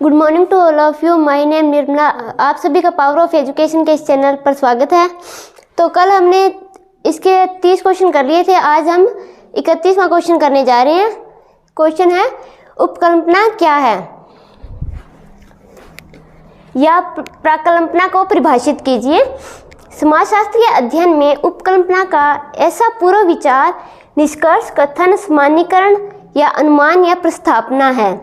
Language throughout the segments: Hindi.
Good morning to all of you. My name Nirmala. आप सभी का पावर ऑफ एजुकेशन के इस चैनल पर स्वागत है। तो कल हमने इसके 30 क्वेश्चन कर लिए थे। आज हम 31वां क्वेश्चन करने जा रहे हैं। क्वेश्चन है, उपकल्पना क्या है या प्राकल्पना को परिभाषित कीजिए। समाजशास्त्रीय अध्ययन में उपकल्पना का ऐसा पूर्व विचार, निष्कर्ष, कथन, सामान्यीकरण या अनुमान या प्रस्थापना है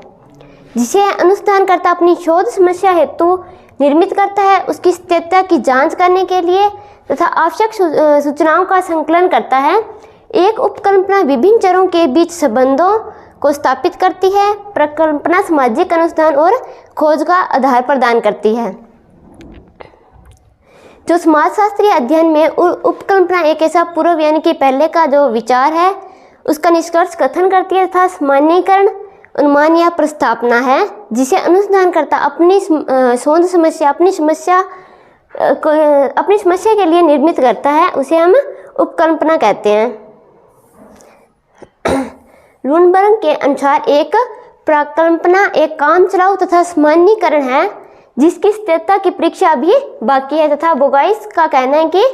जिसे अनुसंधानकर्ता अपनी शोध समस्या हेतु निर्मित करता है, उसकी सत्यता की जांच करने के लिए तथा आवश्यक सूचनाओं का संकलन करता है। एक उपकल्पना विभिन्न चरों के बीच संबंधों को स्थापित करती है। प्रकल्पना सामाजिक अनुसंधान और खोज का आधार प्रदान करती है। जो समाजशास्त्रीय अध्ययन में उपकल्पना एक ऐसा पूर्व यानी कि पहले का जो विचार है उसका निष्कर्ष कथन करती है तथा सामान्यीकरण, अनुमान या प्रस्थापना है जिसे अनुसंधानकर्ता अपनी शोध समस्या अपनी समस्या के लिए निर्मित करता है, उसे हम उपकल्पना कहते हैं। लुनबर्ग के अनुसार एक प्राकल्पना एक कामचलाऊ तथा सामान्यीकरण है जिसकी सत्यता की परीक्षा अभी बाकी है तथा बोगाइस का कहना है कि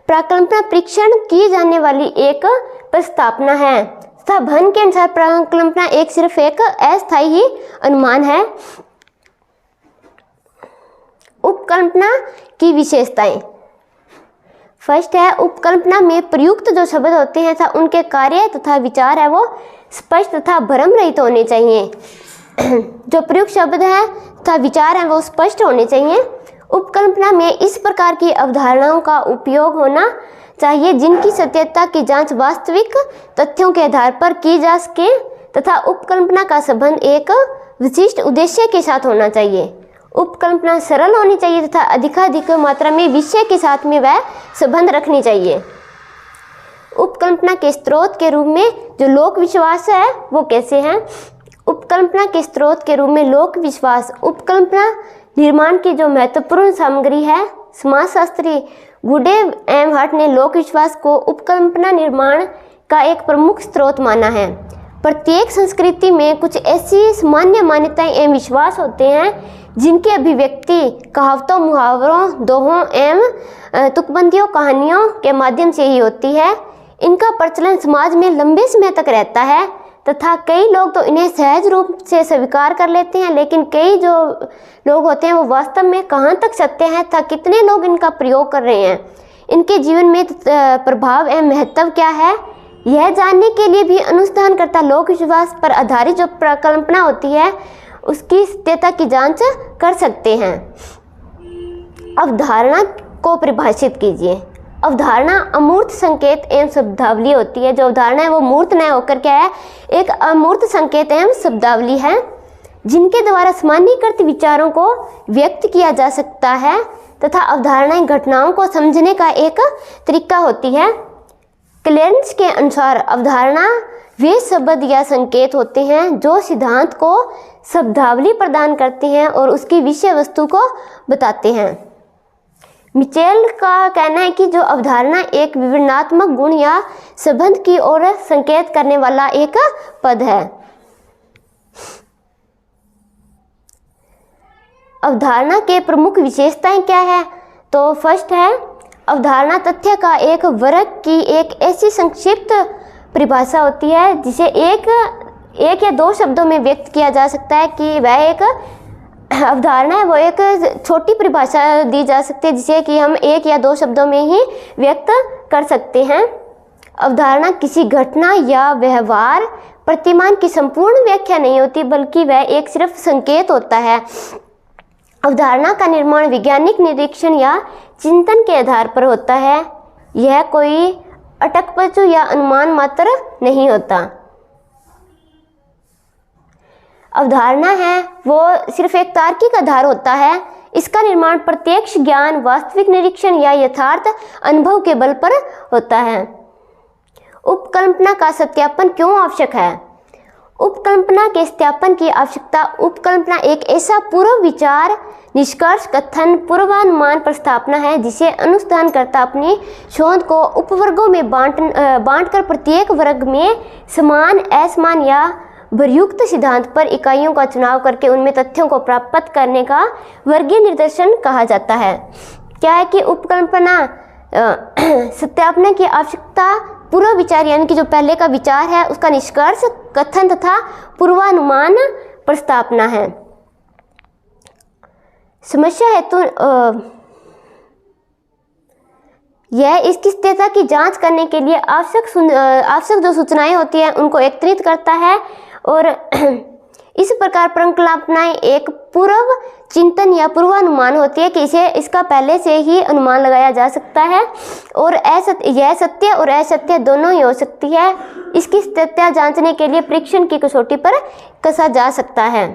प्राकल्पना परीक्षण की जाने वाली एक प्रस्थापना है तथा भन के अनुसार प्राकल्पना एक सिर्फ एक अस्थायी ही अनुमान है। उपकल्पना की विशेषताएं। फर्स्ट है, उपकल्पना में प्रयुक्त जो शब्द होते हैं तथा उनके कार्य तथा विचार है वो स्पष्ट तथा भ्रम रहित होने चाहिए। जो प्रयुक्त शब्द है तथा विचार है वो स्पष्ट होने चाहिए। उपकल्पना में इस प्रकार की अवधारणाओं का उपयोग होना चाहिए जिनकी सत्यता की जांच वास्तविक तथ्यों के आधार पर की जा सके तथा उपकल्पना का संबंध एक विशिष्ट उद्देश्य के साथ होना चाहिए। उपकल्पना सरल होनी चाहिए तथा अधिकाधिक मात्रा में विषय के साथ में वह संबंध रखनी चाहिए। उपकल्पना के स्रोत के रूप में जो लोक विश्वास है वो कैसे हैं? उपकल्पना के स्रोत के रूप में लोक विश्वास उपकल्पना निर्माण की जो महत्वपूर्ण सामग्री है। समाजशास्त्री गुडेव एम हट ने लोक विश्वास को उपकल्पना निर्माण का एक प्रमुख स्रोत माना है। प्रत्येक संस्कृति में कुछ ऐसी सामान्य मान्यताएं एवं विश्वास होते हैं जिनकी अभिव्यक्ति कहावतों, मुहावरों, दोहों एवं तुकबंदियों, कहानियों के माध्यम से ही होती है। इनका प्रचलन समाज में लंबे समय तक रहता है तथा कई लोग तो इन्हें सहज रूप से स्वीकार कर लेते हैं, लेकिन कई जो लोग होते हैं वो वास्तव में कहाँ तक सत्य हैं तथा कितने लोग इनका प्रयोग कर रहे हैं, इनके जीवन में प्रभाव एवं महत्व क्या है, यह जानने के लिए भी अनुसंधानकर्ता लोक विश्वास पर आधारित जो प्रकल्पना होती है उसकी सत्यता की जांच कर सकते हैं। अवधारणा को परिभाषित कीजिए। अवधारणा अमूर्त संकेत एवं शब्दावली होती है। जो अवधारणा है वो मूर्त न होकर क्या है, एक अमूर्त संकेत एवं शब्दावली है जिनके द्वारा सामान्यीकृत विचारों को व्यक्त किया जा सकता है तथा अवधारणाएं घटनाओं को समझने का एक तरीका होती है। क्लेरेंस के अनुसार अवधारणा वे शब्द या संकेत होते हैं जो सिद्धांत को शब्दावली प्रदान करते हैं और उसकी विषय वस्तु को बताते हैं। मिचेल का कहना है कि जो अवधारणा एक विवरणात्मक गुण या संबंध की ओर संकेत करने वाला एक पद है। अवधारणा के प्रमुख विशेषताएं क्या है? तो फर्स्ट है, अवधारणा तथ्य का एक वर्ग की एक ऐसी संक्षिप्त परिभाषा होती है जिसे एक या दो शब्दों में व्यक्त किया जा सकता है कि वह एक अवधारणा है। वो एक छोटी परिभाषा दी जा सकती है जिसे कि हम एक या दो शब्दों में ही व्यक्त कर सकते हैं। अवधारणा किसी घटना या व्यवहार प्रतिमान की संपूर्ण व्याख्या नहीं होती बल्कि वह एक सिर्फ संकेत होता है। अवधारणा का निर्माण वैज्ञानिक निरीक्षण या चिंतन के आधार पर होता है। यह कोई अटकपचू या अनुमान मात्र नहीं होता। अवधारणा है वो सिर्फ एक तार्किक आधार होता है। इसका निर्माण प्रत्यक्ष ज्ञान, वास्तविक निरीक्षण या यथार्थ अनुभव के बल पर होता है। उपकल्पना का सत्यापन क्यों आवश्यक है? उपकल्पना के सत्यापन की आवश्यकता उपकल्पना एक ऐसा पूर्व विचार, निष्कर्ष, कथन, पूर्वानुमान, प्रस्थापना है जिसे अनुसंधानकर्ता अपनी शोध को उपवर्गों में बांटकर प्रत्येक वर्ग में समान, असमान या प्रयुक्त सिद्धांत पर इकाइयों का चुनाव करके उनमें तथ्यों को प्राप्त करने का वर्गीय निर्देशन कहा जाता है। क्या है कि उपकल्पना सत्यापन की आवश्यकता पूर्व विचार यानी कि जो पहले का विचार है उसका निष्कर्ष, कथन तथा पूर्वानुमान प्रस्तावना है। समस्या हेतु यह इसकी स्थिरता की जांच करने के लिए आवश्यक जो सूचनाएं होती हैं उनको एकत्रित करता है और इस प्रकार प्रकल्पनाएं एक पूर्व चिंतन या पूर्वानुमान होती है कि इसका पहले से ही अनुमान लगाया जा सकता है और यह सत्य और असत्य दोनों ही हो सकती है। इसकी स्थिरता जांचने के लिए परीक्षण की कसौटी पर कसा जा सकता है।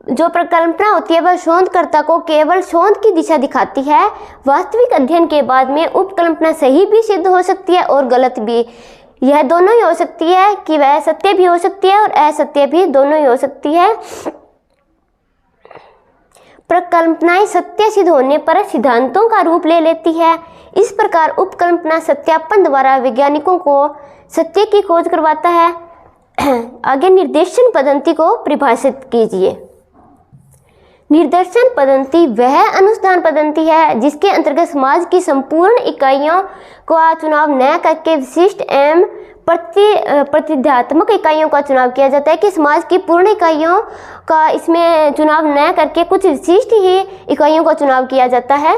जो प्रकल्पना होती है वह शोधकर्ता को केवल शोध की दिशा दिखाती है। वास्तविक अध्ययन के बाद में उपकल्पना सही भी सिद्ध हो सकती है और गलत भी। यह दोनों ही हो सकती है कि वह सत्य भी हो सकती है और असत्य भी, दोनों ही हो सकती है। प्रकल्पनाएं सत्य सिद्ध होने पर सिद्धांतों का रूप ले लेती है। इस प्रकार उपकल्पना सत्यापन द्वारा वैज्ञानिकों को सत्य की खोज करवाता है। आगे निर्देशन पद्धति को परिभाषित कीजिए। निर्देशन पद्धति वह अनुसंधान पद्धति है जिसके अंतर्गत समाज की संपूर्ण इकाइयों का चुनाव न करके विशिष्ट एवं प्रतिध्यात्मक इकाइयों का चुनाव किया जाता है। कि समाज की पूर्ण इकाइयों का इसमें चुनाव न करके कुछ विशिष्ट ही इकाइयों का चुनाव किया जाता है।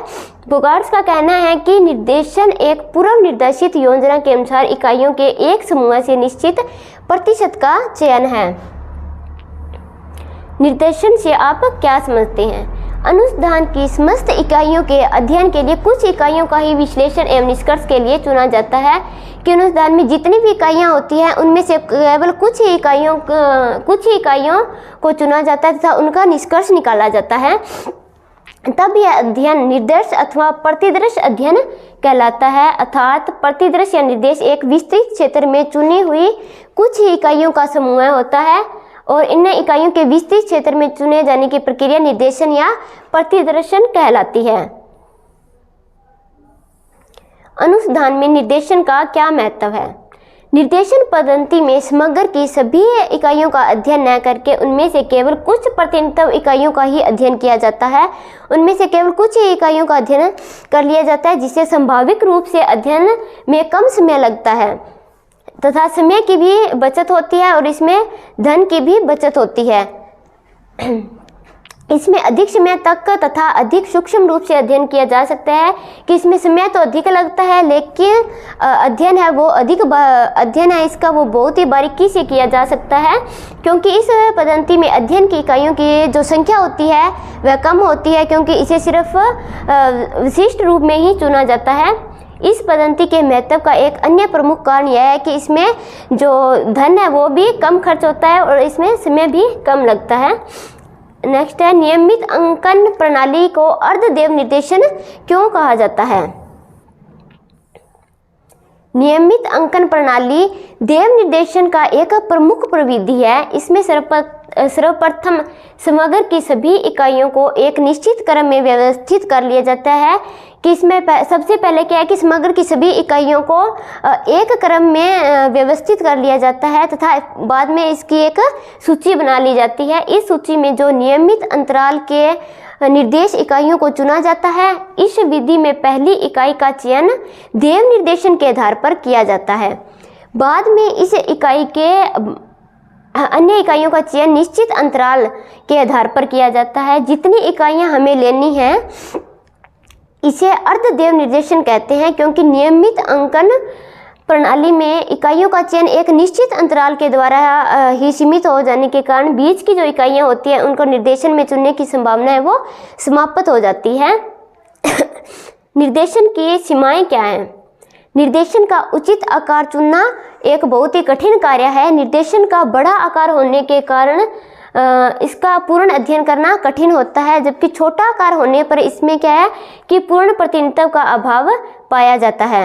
बोगार्ट्स का कहना है कि निर्देशन एक पूर्व निर्देशित योजना के अनुसार इकाइयों के एक समूह से निश्चित प्रतिशत का चयन है। निर्देशन से आप क्या समझते हैं? अनुसंधान की समस्त इकाइयों के अध्ययन के लिए कुछ इकाइयों का ही विश्लेषण एवं निष्कर्ष के लिए चुना जाता है। कि अनुसंधान में जितनी भी इकाइयां होती हैं उनमें से केवल कुछ ही इकाइयों को चुना जाता है तथा उनका निष्कर्ष निकाला जाता है। तब यह अध्ययन निर्देश अथवा प्रतिदर्श अध्ययन कहलाता है। अर्थात प्रतिदर्श या निर्देश एक विस्तृत क्षेत्र में चुनी हुई कुछ ही इकाइयों का समूह होता है और इन इकाइयों के विस्तृत क्षेत्र में चुने जाने की प्रक्रिया निर्देशन या प्रतिदर्शन कहलाती है। अनुसंधान में निर्देशन का क्या महत्व है? निर्देशन पद्धति में समग्र की सभी इकाइयों का अध्ययन न करके उनमें से केवल कुछ प्रतिनिधित्व इकाइयों का ही अध्ययन किया जाता है। उनमें से केवल कुछ ही इकाइयों का अध्ययन कर लिया जाता है जिससे संभाविक रूप से अध्ययन में कम समय लगता है तथा समय की भी बचत होती है और इसमें धन की भी बचत होती है। इसमें अधिक समय तक तथा अधिक सूक्ष्म रूप से अध्ययन किया जा सकता है। कि इसमें समय तो अधिक लगता है लेकिन अध्ययन है इसका वो बहुत ही बारीकी से किया जा सकता है। क्योंकि इस पद्धति में अध्ययन की इकाइयों की जो संख्या होती है वह कम होती है क्योंकि इसे सिर्फ विशिष्ट रूप में ही चुना जाता है। इस पद्धति के महत्व का एक अन्य प्रमुख कारण यह है कि इसमें जो धन है वो भी कम खर्च होता है और इसमें समय भी कम लगता है। नेक्स्ट है नियमित अंकन प्रणाली को अर्धदेव निर्देशन क्यों कहा जाता है? नियमित अंकन प्रणाली देव निर्देशन का एक प्रमुख प्रविधि है। इसमें सर्वप्रथम समग्र की सभी इकाइयों को एक निश्चित क्रम में व्यवस्थित कर लिया जाता है। कि इसमें सबसे पहले क्या है कि समग्र की सभी इकाइयों को एक क्रम में व्यवस्थित कर लिया जाता है तथा बाद में इसकी एक सूची बना ली जाती है। इस सूची में जो नियमित अंतराल के निर्देश इकाइयों को चुना जाता है। इस विधि में पहली इकाई का चयन देव निर्देशन के आधार पर किया जाता है। बाद में इस इकाई के अन्य इकाइयों का चयन निश्चित अंतराल के आधार पर किया जाता है। जितनी इकाइयां हमें लेनी है इसे अर्धदेव निर्देशन कहते हैं क्योंकि नियमित अंकन प्रणाली में इकाइयों का चयन एक निश्चित अंतराल के द्वारा ही सीमित हो जाने के कारण बीच की जो इकाइयां होती हैं उनको निर्देशन में चुनने की संभावना है वो समाप्त हो जाती है। निर्देशन की सीमाएं क्या हैं? निर्देशन का उचित आकार चुनना एक बहुत ही कठिन कार्य है। निर्देशन का बड़ा आकार होने के कारण इसका पूर्ण अध्ययन करना कठिन होता है, जबकि छोटा आकार होने पर इसमें क्या है कि पूर्ण प्रतिनिधित्व का अभाव पाया जाता है।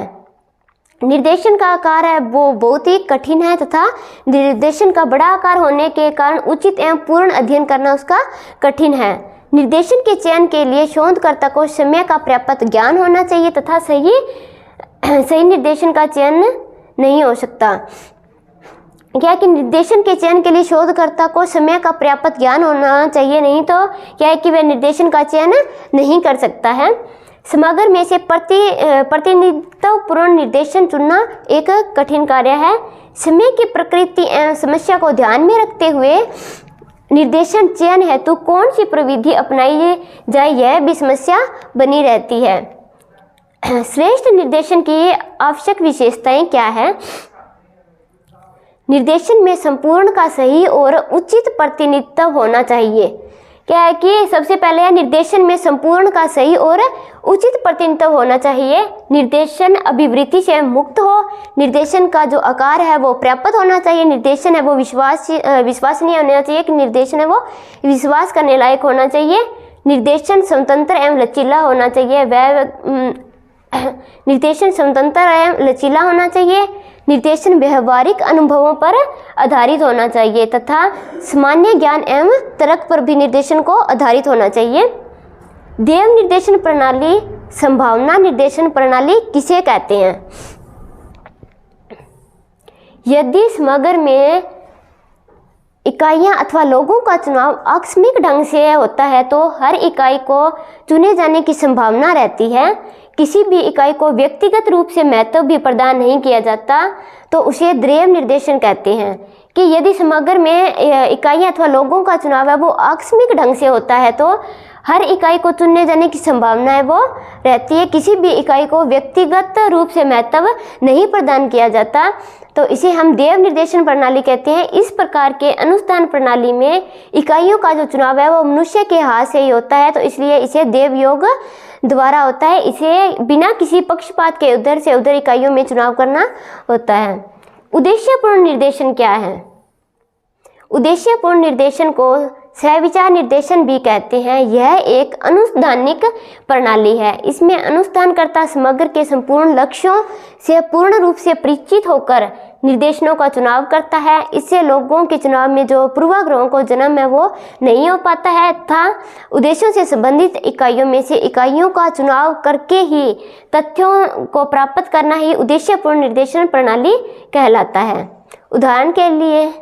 निर्देशन का आकार है वो बहुत ही कठिन है तथा निर्देशन का बड़ा आकार होने के कारण उचित एवं पूर्ण अध्ययन करना उसका कठिन है। निर्देशन के चयन के लिए शोधकर्ता को समय का पर्याप्त ज्ञान होना चाहिए तथा सही निर्देशन का चयन नहीं हो सकता। क्या है कि निर्देशन के चयन के लिए शोधकर्ता को समय का पर्याप्त ज्ञान होना चाहिए, नहीं तो क्या है कि वह निर्देशन का चयन नहीं कर सकता है। समग्र में से प्रतिनिधित्वपूर्ण निर्देशन चुनना एक कठिन कार्य है। समय की प्रकृति एवं समस्या को ध्यान में रखते हुए निर्देशन चयन हेतु कौन सी प्रविधि अपनाई जाए, यह भी समस्या बनी रहती है। श्रेष्ठ निर्देशन की आवश्यक विशेषताएं क्या है? निर्देशन में संपूर्ण का सही और उचित प्रतिनिधित्व होना चाहिए। क्या है कि सबसे पहले है निर्देशन में संपूर्ण का सही और उचित प्रतिनिधित्व होना चाहिए। निर्देशन अभिवृत्ति से मुक्त हो। निर्देशन का जो आकार है वो पर्याप्त होना चाहिए। निर्देशन है वो विश्वसनीय होना चाहिए कि निर्देशन है वो विश्वास करने लायक होना चाहिए। निर्देशन स्वतंत्र एवं लचीला होना चाहिए। निर्देशन स्वतंत्र एवं लचीला होना चाहिए। निर्देशन व्यवहारिक अनुभवों पर आधारित होना चाहिए तथा सामान्य ज्ञान एवं तर्क पर भी निर्देशन को आधारित होना चाहिए। देव निर्देशन प्रणाली, संभावना निर्देशन प्रणाली किसे कहते हैं? यदि समग्र में इकाइयां अथवा लोगों का चुनाव आकस्मिक ढंग से होता है तो हर इकाई को चुने जाने की संभावना रहती है। किसी भी इकाई को व्यक्तिगत रूप से महत्व भी प्रदान नहीं किया जाता तो उसे दैव निर्देशन कहते हैं। कि यदि समग्र में इकाइयां अथवा लोगों का चुनाव है वो आकस्मिक ढंग से होता है तो हर इकाई को चुने जाने की संभावना है वो रहती है। किसी भी इकाई को व्यक्तिगत रूप से महत्व नहीं प्रदान किया जाता तो इसे हम देव निर्देशन प्रणाली कहते हैं। इस प्रकार के अनुष्ठान प्रणाली में इकाइयों का जो चुनाव है वो मनुष्य के हाथ से ही होता है तो इसलिए इसे देव योग द्वारा होता है। इसे बिना किसी पक्षपात के उधर से उधर इकाइयों में चुनाव करना होता है। उद्देश्यपूर्ण निर्देशन क्या है? उद्देश्यपूर्ण निर्देशन को सहविचार निर्देशन भी कहते हैं। यह एक अनुष्ठानिक प्रणाली है। इसमें अनुष्ठानकर्ता समग्र के संपूर्ण लक्ष्यों से पूर्ण रूप से परिचित होकर निर्देशनों का चुनाव करता है। इससे लोगों के चुनाव में जो पूर्वाग्रहों को जन्म है वो नहीं हो पाता है तथा उद्देश्यों से संबंधित इकाइयों में से इकाइयों का चुनाव करके ही तथ्यों को प्राप्त करना ही उद्देश्यपूर्ण निर्देशन प्रणाली कहलाता है। उदाहरण के लिए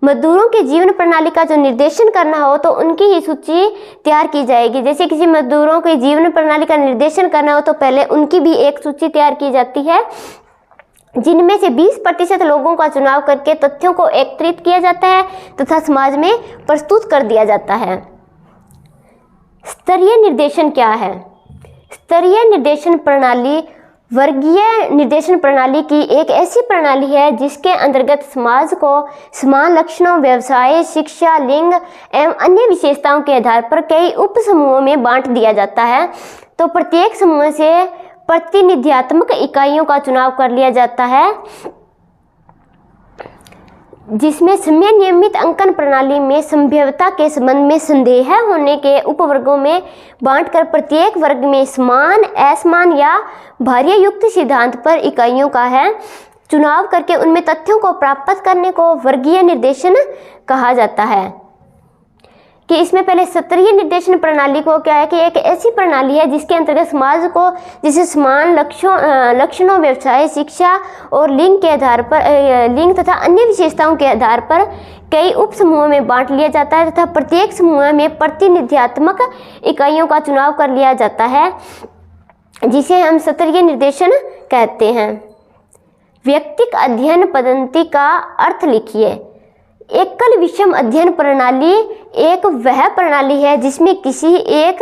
मजदूरों के जीवन प्रणाली का जो निर्देशन करना हो तो उनकी ही सूची तैयार की जाएगी। जैसे किसी मजदूरों के जीवन प्रणाली का निर्देशन करना हो तो पहले उनकी भी एक सूची तैयार की जाती है जिनमें से 20% लोगों का चुनाव करके तथ्यों को एकत्रित किया जाता है तथा समाज में प्रस्तुत कर दिया जाता है। स्तरीय निर्देशन क्या है? स्तरीय निर्देशन प्रणाली वर्गीय निर्देशन प्रणाली की एक ऐसी प्रणाली है जिसके अंतर्गत समाज को समान लक्षणों, व्यवसाय, शिक्षा, लिंग एवं अन्य विशेषताओं के आधार पर कई उप समूहों में बांट दिया जाता है। तो प्रत्येक समूह से प्रतिनिध्यात्मक इकाइयों का चुनाव कर लिया जाता है जिसमें समय नियमित अंकन प्रणाली में संभाव्यता के संबंध में संदेह होने के उपवर्गों में बांटकर प्रत्येक वर्ग में समान, असमान या भार्य युक्त सिद्धांत पर इकाइयों का है चुनाव करके उनमें तथ्यों को प्राप्त करने को वर्गीय निर्देशन कहा जाता है। कि इसमें पहले स्तरीय निर्देशन प्रणाली को क्या है कि एक ऐसी प्रणाली है जिसके अंतर्गत समाज को जिसे समान लक्षणों, व्यवसाय, शिक्षा और लिंग के आधार पर लिंग तथा अन्य विशेषताओं के आधार पर कई उप समूहों में बांट लिया जाता है तथा प्रत्येक समूह में प्रतिनिध्यात्मक इकाइयों का चुनाव कर लिया जाता है जिसे हम स्तरीय निर्देशन कहते हैं। व्यक्तिक अध्ययन पद्धति का अर्थ लिखिए। एकल विषम अध्ययन प्रणाली एक वह प्रणाली है जिसमें किसी एक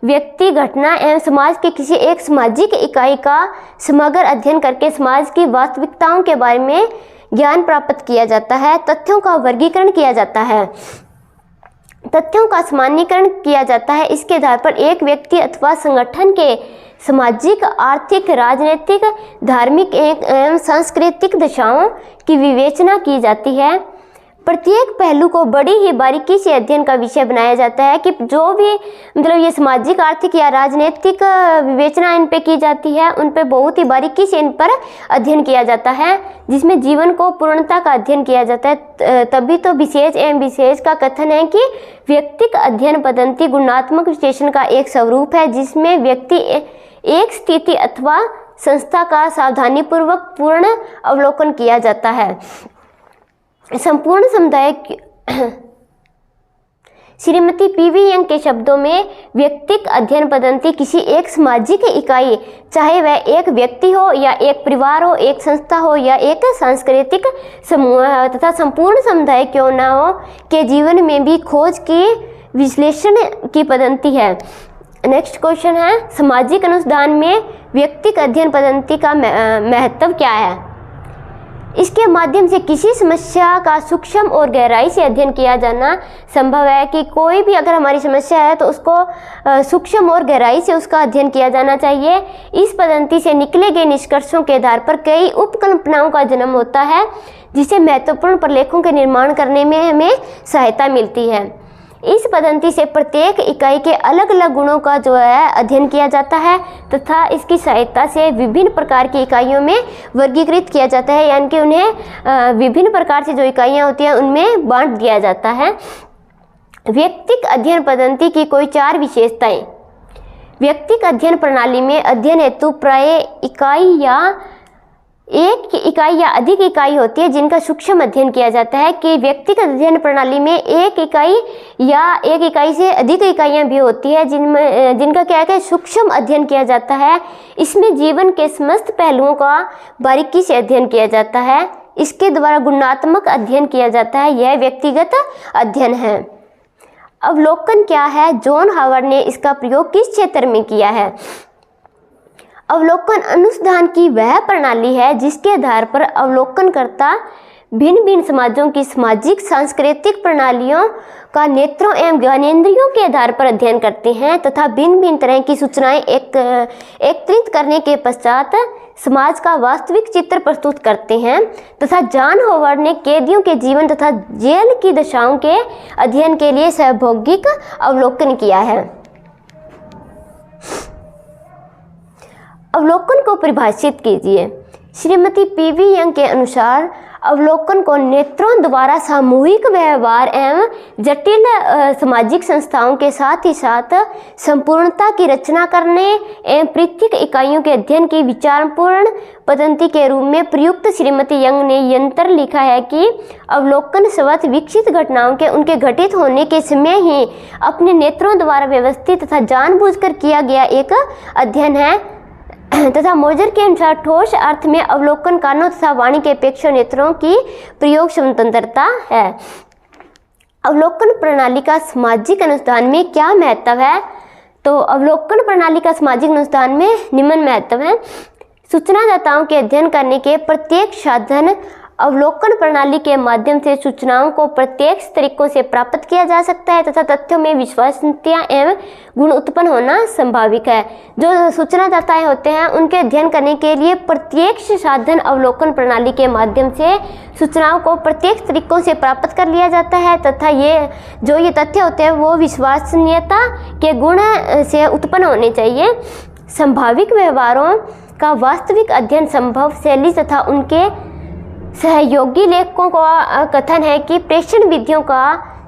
व्यक्ति, घटना एवं समाज के किसी एक सामाजिक इकाई का समग्र अध्ययन करके समाज की वास्तविकताओं के बारे में ज्ञान प्राप्त किया जाता है। तथ्यों का वर्गीकरण किया जाता है, तथ्यों का सामान्यीकरण किया जाता है। इसके आधार पर एक व्यक्ति अथवा संगठन के सामाजिक, आर्थिक, राजनीतिक, धार्मिक एवं सांस्कृतिक दशाओं की विवेचना की जाती है। प्रत्येक पहलू को बड़ी ही बारीकी से अध्ययन का विषय बनाया जाता है कि जो भी ये सामाजिक, आर्थिक या राजनीतिक विवेचना इन पे की जाती है उन पे बहुत ही बारीकी से इन पर अध्ययन किया जाता है जिसमें जीवन को पूर्णता का अध्ययन किया जाता है। तभी तो विशेष एवं विशेष का कथन है कि व्यक्तिक अध्ययन पद्धति गुणात्मक विश्लेषण का एक स्वरूप है जिसमें व्यक्ति एक स्थिति अथवा संस्था का सावधानीपूर्वक पूर्ण अवलोकन किया जाता है। संपूर्ण समुदाय श्रीमती पीवी यंग के शब्दों में व्यक्तिक अध्ययन पद्धति किसी एक सामाजिक इकाई, चाहे वह एक व्यक्ति हो या एक परिवार हो, एक संस्था हो या एक सांस्कृतिक समूह तथा संपूर्ण समुदाय क्यों ना हो, के जीवन में भी खोज की विश्लेषण की पद्धति है। नेक्स्ट क्वेश्चन है, सामाजिक अनुसंधान में व्यक्तिक अध्ययन पद्धति का महत्व क्या है? इसके माध्यम से किसी समस्या का सूक्ष्म और गहराई से अध्ययन किया जाना संभव है कि कोई भी अगर हमारी समस्या है तो उसको सूक्ष्म और गहराई से उसका अध्ययन किया जाना चाहिए। इस पद्धति से निकले गए निष्कर्षों के आधार पर कई उपकल्पनाओं का जन्म होता है, जिससे महत्वपूर्ण प्रलेखों के निर्माण करने में हमें सहायता मिलती है। इस पद्धति से प्रत्येक इकाई के अलग अलग गुणों का जो है अध्ययन किया जाता है तथा इसकी सहायता से विभिन्न प्रकार की इकाइयों में वर्गीकृत किया जाता है, यानी कि उन्हें विभिन्न प्रकार से जो इकाइयाँ होती हैं उनमें बांट दिया जाता है। व्यक्तिक अध्ययन पद्धति की कोई 4 विशेषताएं। व्यक्तिक अध्ययन प्रणाली में अध्ययन हेतु प्राय एक इकाई या अधिक इकाई होती है जिनका सूक्ष्म अध्ययन किया जाता है। कि व्यक्तिगत अध्ययन प्रणाली में एक इकाई या एक इकाई से अधिक इकाइयां भी होती है जिनका क्या है कि सूक्ष्म अध्ययन किया जाता है। इसमें जीवन के समस्त पहलुओं का बारीकी से अध्ययन किया जाता है। इसके द्वारा गुणात्मक अध्ययन किया जाता है। यह व्यक्तिगत अध्ययन है। अवलोकन क्या है? जॉन हावर्ड ने इसका प्रयोग किस क्षेत्र में किया है? अवलोकन अनुसंधान की वह प्रणाली है जिसके आधार पर अवलोकनकर्ता भिन्न भिन्न समाजों की सामाजिक सांस्कृतिक प्रणालियों का नेत्रों एवं ज्ञानेंद्रियों के आधार पर अध्ययन करते हैं तथा भिन्न भिन्न तरह की सूचनाएं एकत्रित करने के पश्चात समाज का वास्तविक चित्र प्रस्तुत करते हैं। तथा जॉन हावर्ड ने कैदियों के जीवन तथा जेल की दशाओं के अध्ययन के लिए सहभोगिक अवलोकन किया है। अवलोकन को परिभाषित कीजिए। श्रीमती पीवी यंग के अनुसार अवलोकन को नेत्रों द्वारा सामूहिक व्यवहार एवं जटिल सामाजिक संस्थाओं के साथ ही साथ संपूर्णता की रचना करने एवं पृथक इकाइयों के अध्ययन की विचारपूर्ण पद्धति के रूप में प्रयुक्त। श्रीमती यंग ने यंत्र लिखा है कि अवलोकन स्वतः विकसित घटनाओं के उनके घटित होने के समय ही अपने नेत्रों द्वारा व्यवस्थित तथा जानबूझकर किया गया एक अध्ययन है तथा मोजर के अनुसार ठोस अर्थ में अवलोकन कानों तथा वाणी के अपेक्षा नेत्रों की प्रयोग स्वतंत्रता है। अवलोकन प्रणाली का सामाजिक अनुसंधान में क्या महत्व है? तो अवलोकन प्रणाली का सामाजिक अनुसंधान में निम्न महत्व है। सूचनादाताओं के अध्ययन करने के प्रत्येक साधन अवलोकन प्रणाली के माध्यम से सूचनाओं को प्रत्यक्ष तरीकों से प्राप्त किया जा सकता है तथा तथ्यों में विश्वसनीयता एवं गुण उत्पन्न होना संभाविक है। जो सूचनादाताएं होते हैं उनके अध्ययन करने के लिए प्रत्यक्ष साधन अवलोकन प्रणाली के माध्यम से सूचनाओं को प्रत्यक्ष तरीकों से प्राप्त कर लिया जाता है तथा ये तथ्य होते हैं वो विश्वसनीयता के गुण से उत्पन्न होने चाहिए। संभाविक व्यवहारों का वास्तविक अध्ययन संभव शैली तथा उनके सहयोगी लेखकों का कथन है कि प्रेषण विधियों का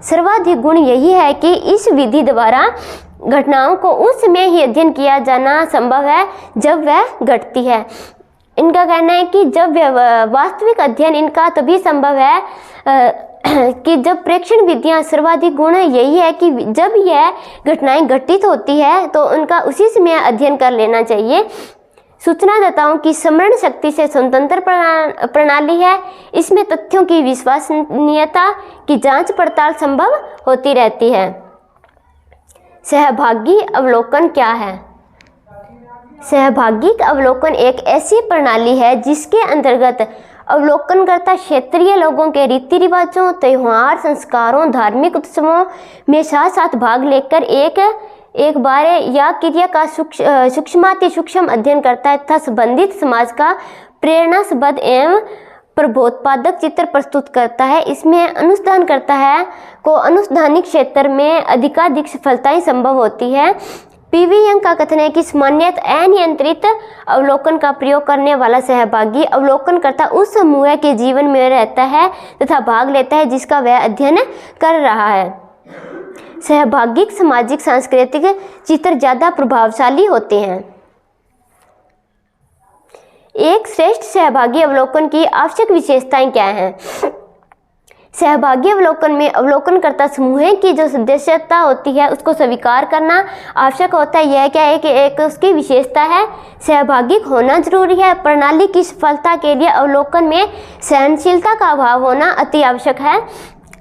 सर्वाधिक गुण यही है कि इस विधि द्वारा घटनाओं को उस समय ही अध्ययन किया जाना संभव है जब वह घटती है। इनका कहना है कि जब वास्तविक अध्ययन इनका तभी संभव है कि जब प्रेक्षण विधियां सर्वाधिक गुण यही है कि जब यह घटनाएं घटित होती है तो उनका उसी समय अध्ययन कर लेना चाहिए। सूचनादाताओं की स्मरण शक्ति से स्वतंत्र प्रणाली है। इसमें तथ्यों की विश्वसनीयता की जांच पड़ताल संभव होती रहती है। सहभागी अवलोकन क्या है? सहभागी अवलोकन एक ऐसी प्रणाली है जिसके अंतर्गत अवलोकनकर्ता क्षेत्रीय लोगों के रीति रिवाजों, त्योहार, संस्कारों, धार्मिक उत्सवों में साथ साथ भाग लेकर एक बार या क्रिया का सूक्ष्म अध्ययन करता है तथा संबंधित समाज का प्रेरणास्पद एवं प्रबोधपादक चित्र प्रस्तुत करता है। इसमें अनुसंधान करता है को अनुसंधानिक क्षेत्र में अधिकाधिक सफलताएं संभव होती है। पीवी यंग का कथन है कि सामान्यतः अनियंत्रित अवलोकन का प्रयोग करने वाला सहभागी अवलोकनकर्ता उस समूह के जीवन में रहता है तथा भाग लेता है जिसका वह अध्ययन कर रहा है। सहभागिक सामाजिक सांस्कृतिक चित्र ज्यादा प्रभावशाली होते हैं। एक श्रेष्ठ सहभागी अवलोकन की आवश्यक विशेषताएं क्या हैं? सहभागी अवलोकन में अवलोकनकर्ता समूह की जो सदस्यता होती है उसको स्वीकार करना आवश्यक होता है। यह क्या है कि एक उसकी विशेषता है। सहभागी होना जरूरी है। प्रणाली की सफलता के लिए अवलोकन में सहनशीलता का अभाव होना अति आवश्यक है।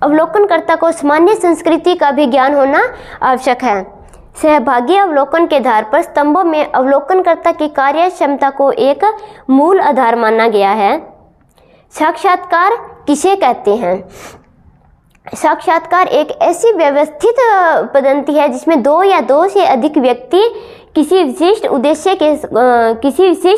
अवलोकनकर्ता को सामान्य संस्कृति का भी ज्ञान होना आवश्यक है। सहभागी अवलोकन के आधार पर स्तंभों में अवलोकनकर्ता की कार्य क्षमता को एक मूल आधार माना गया है। साक्षात्कार किसे कहते हैं? साक्षात्कार एक ऐसी व्यवस्थित पद्धति है जिसमें दो या दो से अधिक व्यक्ति किसी विशिष्ट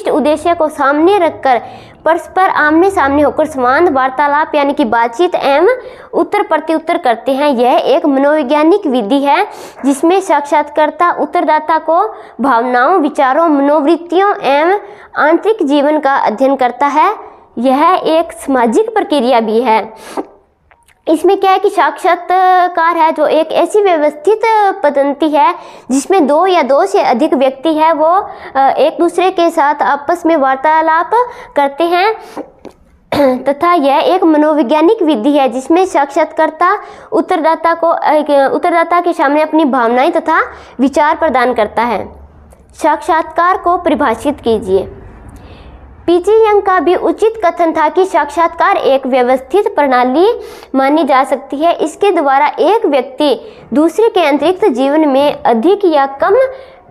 उद्देश्य को सामने रखकर परस्पर आमने सामने होकर संवाद वार्तालाप यानी कि बातचीत एवं उत्तर प्रत्युत्तर करते हैं। यह एक मनोवैज्ञानिक विधि है जिसमें साक्षात्कारकर्ता उत्तरदाता को भावनाओं, विचारों, मनोवृत्तियों एवं आंतरिक जीवन का अध्ययन करता है। यह एक सामाजिक प्रक्रिया भी है। इसमें क्या है कि साक्षात्कार है जो एक ऐसी व्यवस्थित पद्धति है जिसमें दो या दो से अधिक व्यक्ति है वो एक दूसरे के साथ आपस में वार्तालाप करते हैं तथा यह एक मनोवैज्ञानिक विधि है जिसमें साक्षात्कारकर्ता उत्तरदाता के सामने अपनी भावनाएं तथा विचार प्रदान करता है। साक्षात्कार को परिभाषित कीजिए। पीजी यंग का भी उचित कथन था कि साक्षात्कार एक व्यवस्थित प्रणाली मानी जा सकती है। इसके द्वारा एक व्यक्ति दूसरे के अंतरिक्ष जीवन में अधिक या कम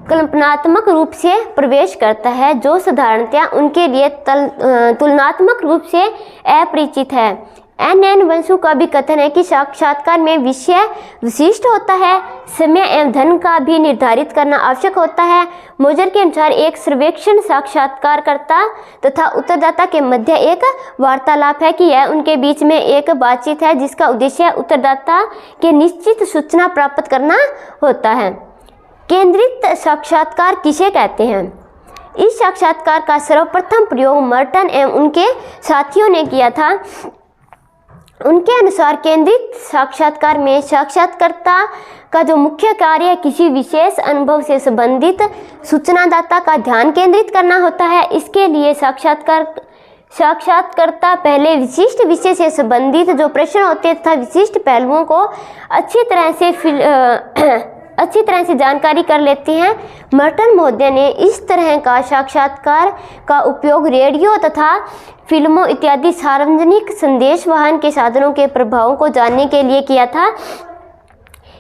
कल्पनात्मक रूप से प्रवेश करता है जो साधारणतया उनके लिए तुलनात्मक रूप से अपरिचित है। एन वंशु का भी कथन है कि साक्षात्कार में विषय विशिष्ट होता है, समय एवं धन का भी निर्धारित करना आवश्यक होता है। मोजर के अनुसार एक सर्वेक्षण साक्षात्कारकर्ता तथा उत्तरदाता के मध्य एक वार्तालाप है कि यह उनके बीच में एक बातचीत है जिसका उद्देश्य उत्तरदाता के निश्चित सूचना प्राप्त करना होता है। केंद्रित साक्षात्कार किसे कहते हैं? इस साक्षात्कार का सर्वप्रथम प्रयोग मर्टन एवं उनके साथियों ने किया था। उनके अनुसार केंद्रित साक्षात्कार में साक्षात्कारकर्ता का जो मुख्य कार्य है किसी विशेष अनुभव से संबंधित सूचनादाता का ध्यान केंद्रित करना होता है। इसके लिए साक्षात्कारकर्ता पहले विशिष्ट विषय से संबंधित जो प्रश्न होते हैं तथा विशिष्ट पहलुओं को अच्छी तरह से जानकारी कर लेते हैं। मर्टन महोदय ने इस तरह का साक्षात्कार का उपयोग रेडियो तथा फिल्मों इत्यादि सार्वजनिक संदेशवहन के साधनों के प्रभावों को जानने के लिए किया था।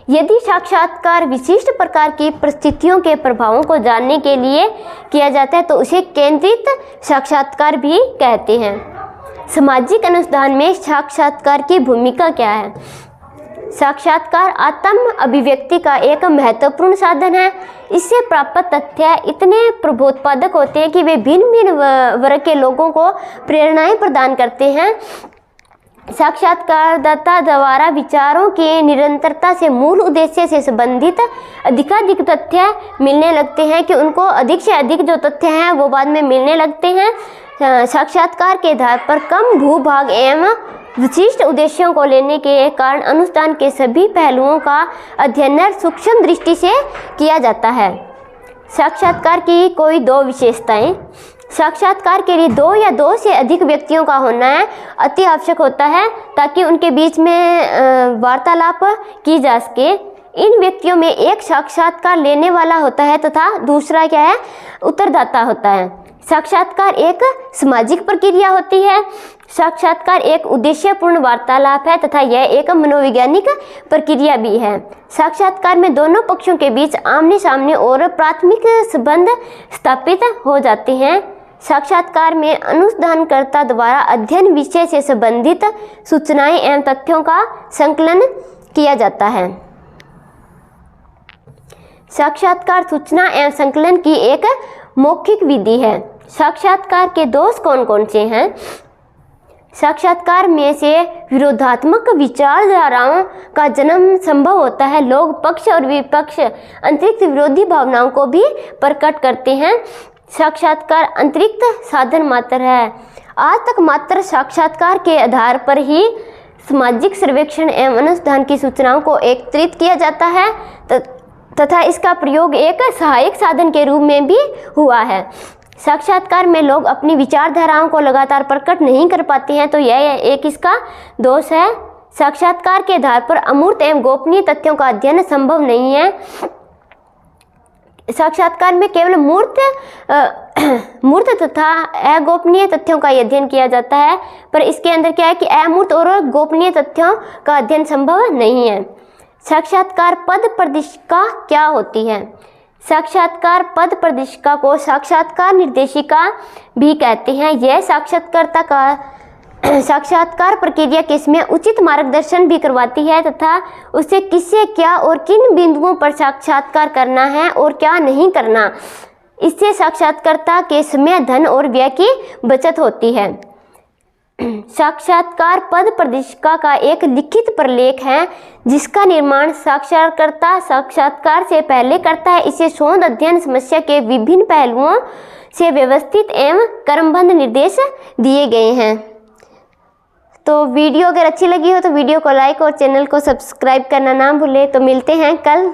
यदि साक्षात्कार विशिष्ट प्रकार की परिस्थितियों के प्रभावों को जानने के लिए किया जाता है तो उसे केंद्रित साक्षात्कार भी कहते हैं। सामाजिक अनुसंधान में साक्षात्कार की भूमिका क्या है? साक्षात्कार आत्म अभिव्यक्ति का एक महत्वपूर्ण साधन है। इससे प्राप्त तथ्य इतने प्रबोधपादक होते हैं कि वे भिन्न भिन्न वर्ग के लोगों को प्रेरणाएं प्रदान करते हैं। साक्षात्कारदाता द्वारा विचारों की निरंतरता से मूल उद्देश्य से संबंधित अधिकाधिक तथ्य मिलने लगते हैं कि उनको अधिक से अधिक जो तथ्य हैं वो बाद में मिलने लगते हैं। साक्षात्कार के आधार पर कम भूभाग एवं विशिष्ट उद्देश्यों को लेने के कारण अनुसंधान के सभी पहलुओं का अध्ययन सूक्ष्म दृष्टि से किया जाता है। साक्षात्कार की कोई दो विशेषताएं। साक्षात्कार के लिए दो या दो से अधिक व्यक्तियों का होना है अति आवश्यक होता है ताकि उनके बीच में वार्तालाप की जा सके। इन व्यक्तियों में एक साक्षात्कार लेने वाला होता है तथा दूसरा क्या है, उत्तरदाता होता है। साक्षात्कार एक सामाजिक प्रक्रिया होती है। साक्षात्कार एक उद्देश्यपूर्ण वार्तालाप है तथा यह एक मनोवैज्ञानिक प्रक्रिया भी है। साक्षात्कार में दोनों पक्षों के बीच आमने सामने और प्राथमिक संबंध स्थापित हो जाते हैं। साक्षात्कार में अनुसंधानकर्ता द्वारा अध्ययन विषय से संबंधित सूचनाएं एवं तथ्यों का संकलन किया जाता है। साक्षात्कार सूचना एवं संकलन की एक मौखिक विधि है। साक्षात्कार के दोष कौन कौन से हैं? साक्षात्कार में से विरोधात्मक विचारधाराओं का जन्म संभव होता है। लोग पक्ष और विपक्ष अतिरिक्त विरोधी भावनाओं को भी प्रकट करते हैं। साक्षात्कार अतिरिक्त साधन मात्र है। आज तक मात्र साक्षात्कार के आधार पर ही सामाजिक सर्वेक्षण एवं अनुसंधान की सूचनाओं को एकत्रित किया जाता है तथा इसका प्रयोग एक सहायक साधन के रूप में भी हुआ है। साक्षात्कार में लोग अपनी विचारधाराओं को लगातार प्रकट नहीं कर पाते हैं तो यह एक इसका दोष है। साक्षात्कार के आधार पर अमूर्त एवं गोपनीय तथ्यों का अध्ययन संभव नहीं है। साक्षात्कार में केवल मूर्त तथा अगोपनीय तथ्यों का अध्ययन किया जाता है, पर इसके अंदर क्या है कि अमूर्त और गोपनीय तथ्यों का अध्ययन संभव नहीं है। साक्षात्कार पद प्रदिशिका क्या होती है? साक्षात्कार पद प्रदिशिका को साक्षात्कार निर्देशिका भी कहते हैं। यह साक्षात्कारकर्ता का साक्षात्कार प्रक्रिया के समय उचित मार्गदर्शन भी करवाती है तथा उसे किससे क्या और किन बिंदुओं पर साक्षात्कार करना है और क्या नहीं करना। इससे साक्षात्कारकर्ता के समय, धन और व्यय की बचत होती है। साक्षात्कार पद प्रदिशिका का एक लिखित प्रलेख है जिसका निर्माण साक्षात्कारकर्ता साक्षात्कार से पहले करता है। इसे शोध अध्ययन समस्या के विभिन्न पहलुओं से व्यवस्थित एवं क्रमबद्ध निर्देश दिए गए हैं। तो वीडियो अगर अच्छी लगी हो तो वीडियो को लाइक और चैनल को सब्सक्राइब करना ना भूलें। तो मिलते हैं कल।